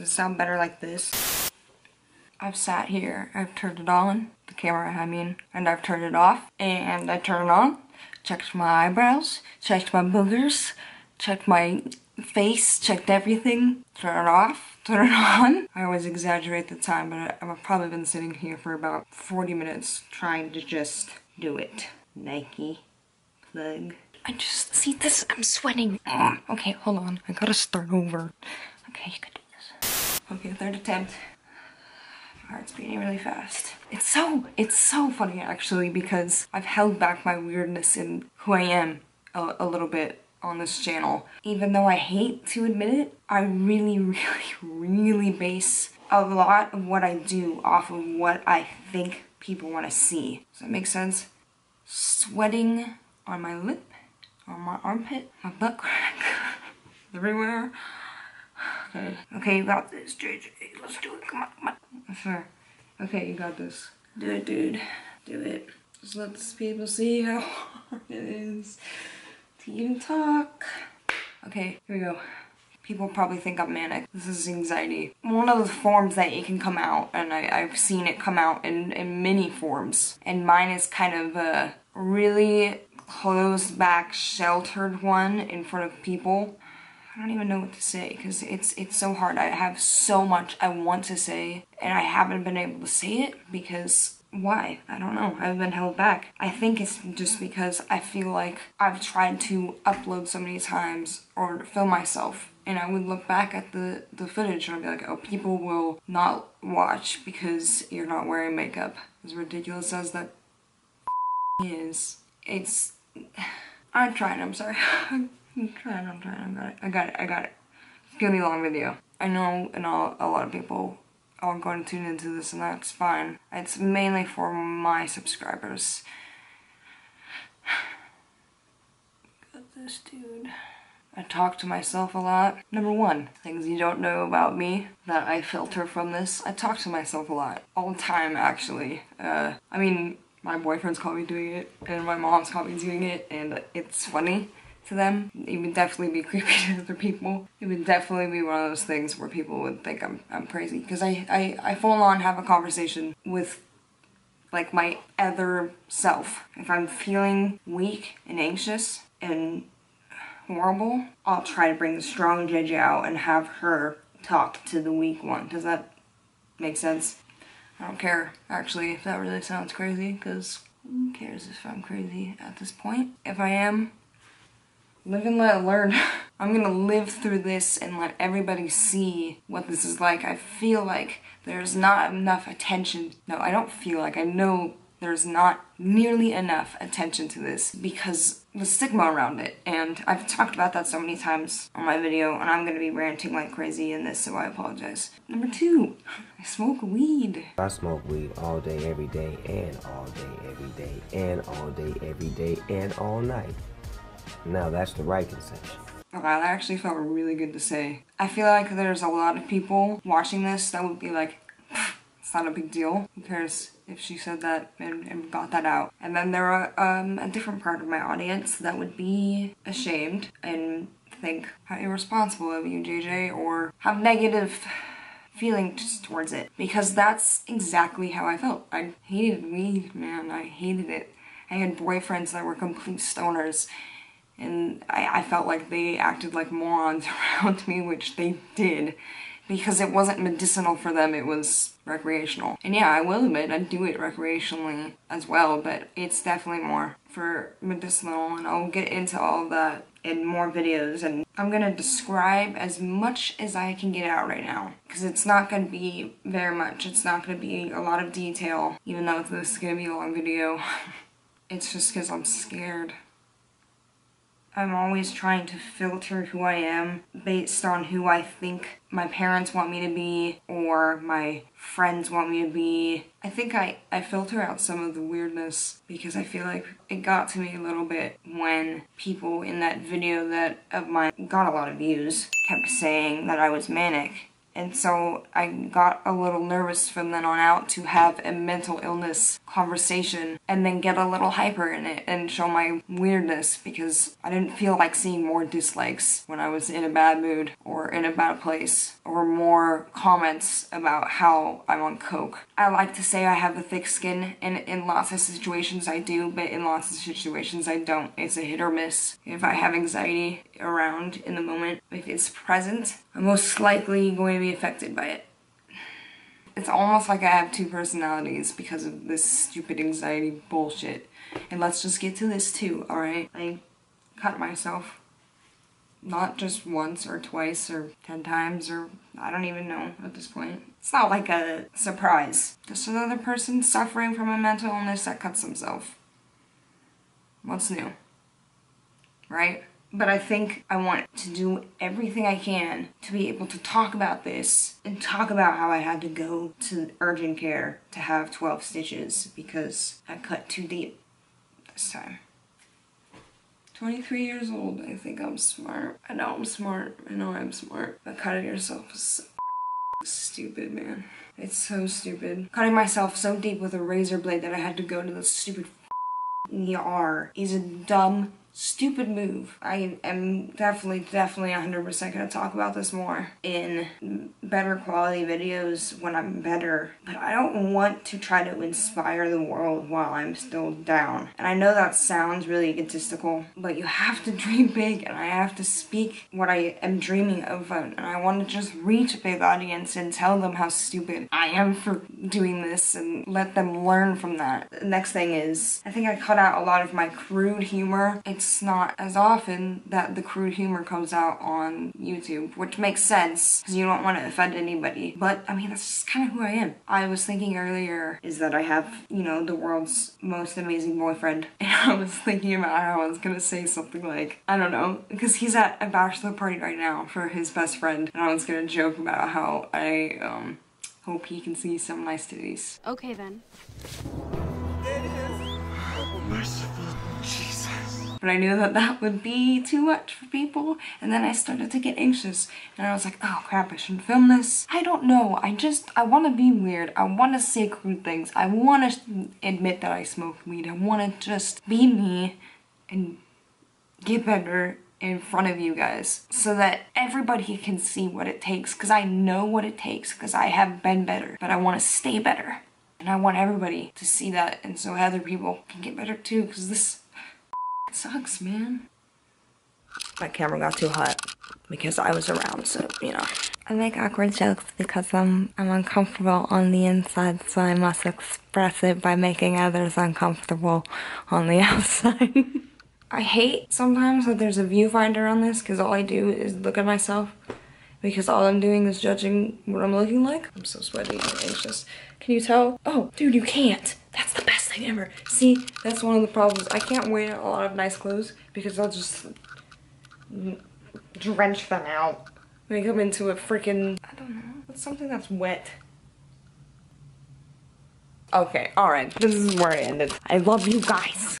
it sound better like this? I've sat here, I've turned it on, the camera I mean, and I've turned it off, and I turn it on, checked my eyebrows, checked my boogers, checked my face, checked everything, turn it off, turn it on. I always exaggerate the time, but I've probably been sitting here for about 40 minutes trying to just do it. Nike, plug. I just, see this, I'm sweating. Okay, hold on, I gotta start over. Okay, you can do this. Okay, third attempt. My heart's beating really fast. It's so funny actually, because I've held back my weirdness in who I am a little bit on this channel. Even though I hate to admit it, I really base a lot of what I do off of what I think people want to see. Does that make sense? Sweating on my lip, on my armpit, my butt crack, everywhere. Okay, you got this, JJ. Let's do it, come on. Sure. Okay, you got this. Do it, dude. Do it. Just let the people see how hard it is to even talk. Okay, here we go. People probably think I'm manic. This is anxiety. One of the forms that it can come out, and I've seen it come out in many forms. And mine is kind of a really closed back, sheltered one in front of people. I don't even know what to say because it's so hard. I have so much I want to say and I haven't been able to say it because why? I don't know. I've been held back. I think it's just because I feel like I've tried to upload so many times or film myself and I would look back at the footage and I'd be like, oh, people will not watch because you're not wearing makeup. As ridiculous as that is, I'm trying, I'm sorry. I'm trying, I got it. It's gonna be a long video. I know a lot of people are going to tune into this and that's fine. It's mainly for my subscribers. Got this, dude. I talk to myself a lot. Number one, things you don't know about me that I filter from this. I talk to myself a lot. All the time, actually. I mean, my boyfriend's caught me doing it and my mom's caught me doing it and it's funny to them. It would definitely be creepy to other people. It would definitely be one of those things where people would think I'm crazy. Because I full on have a conversation with like my other self. If I'm feeling weak and anxious and horrible, I'll try to bring the strong JJ out and have her talk to the weak one. Does that make sense? I don't care actually if that really sounds crazy because who cares if I'm crazy at this point? If I am, live and let learn. I'm gonna live through this and let everybody see what this is like. I feel like there's not enough attention. No, I don't feel like, I know there's not nearly enough attention to this because the stigma around it. And I've talked about that so many times on my video and I'm gonna be ranting like crazy in this, so I apologize. Number two, I smoke weed. I smoke weed all day, every day, and all day, every day, and all day, every day, and all night. Now that's the right conception. Oh God, that actually felt really good to say. I feel like there's a lot of people watching this that would be like, it's not a big deal. Who cares if she said that and got that out? And then there are a different part of my audience that would be ashamed and think how irresponsible of you, JJ, or have negative feelings towards it. Because that's exactly how I felt. I hated weed, man, I hated it. I had boyfriends that were complete stoners and I felt like they acted like morons around me, which they did, because it wasn't medicinal for them, it was recreational. And yeah, I will admit, I do it recreationally as well, but it's definitely more for medicinal, and I'll get into all of that in more videos, and I'm gonna describe as much as I can get out right now, because it's not gonna be very much, it's not gonna be a lot of detail, even though this is gonna be a long video. It's just because I'm scared. I'm always trying to filter who I am based on who I think my parents want me to be or my friends want me to be. I think I filter out some of the weirdness because I feel like it got to me a little bit when people in that video that of mine got a lot of views kept saying that I was manic. And so I got a little nervous from then on out to have a mental illness conversation and then get a little hyper in it and show my weirdness, because I didn't feel like seeing more dislikes when I was in a bad mood or in a bad place, or more comments about how I'm on coke. I like to say I have a thick skin, and in lots of situations I do, but in lots of situations I don't. It's a hit or miss. If I have anxiety around in the moment, if it's present, I'm most likely going to be affected by it. It's almost like I have two personalities because of this stupid anxiety bullshit. And let's just get to this too, alright? I cut myself. Not just once or twice or 10 times, or I don't even know at this point. It's not like a surprise. Just another person suffering from a mental illness that cuts themselves. What's new? Right? But I think I want to do everything I can to be able to talk about this and talk about how I had to go to urgent care to have 12 stitches because I cut too deep this time. 23 years old, I think I'm smart. I know I'm smart. I know I'm smart. But cutting yourself is so stupid, man. It's so stupid. Cutting myself so deep with a razor blade that I had to go to the stupid ER is a dumb, stupid move. I am definitely 100% gonna talk about this more in better quality videos when I'm better. But I don't want to try to inspire the world while I'm still down. And I know that sounds really egotistical, but you have to dream big, and I have to speak what I am dreaming of, and I want to just reach a big audience and tell them how stupid I am for doing this and let them learn from that. The next thing is, I think I cut out a lot of my crude humor. It's not as often that the crude humor comes out on YouTube, which makes sense because you don't want to offend anybody. But I mean, that's just kind of who I am. I was thinking earlier is that I have, you know, the world's most amazing boyfriend, and I was thinking about how I was gonna say something like, I don't know, because he's at a bachelor party right now for his best friend, and I was gonna joke about how I hope he can see some nice titties. Okay then. Merciful Jesus. But I knew that that would be too much for people, and then I started to get anxious, and I was like, oh crap, I shouldn't film this. I don't know, I want to be weird. I want to say crude things. I want to admit that I smoke weed. I want to just be me and get better in front of you guys so that everybody can see what it takes, because I know what it takes, because I have been better, but I want to stay better. And I want everybody to see that, and so other people can get better too, because this sucks, man. My camera got too hot because I was around, so, you know. I make awkward jokes because I'm uncomfortable on the inside, so I must express it by making others uncomfortable on the outside. I hate sometimes that there's a viewfinder on this, because all I do is look at myself, because all I'm doing is judging what I'm looking like. I'm so sweaty and anxious. Can you tell? Oh, dude, you can't. That's the best thing ever. See, that's one of the problems. I can't wear a lot of nice clothes because I'll just drench them out. Make them into a freaking, I don't know, what's something that's wet? Okay, alright, this is where I ended. I love you guys.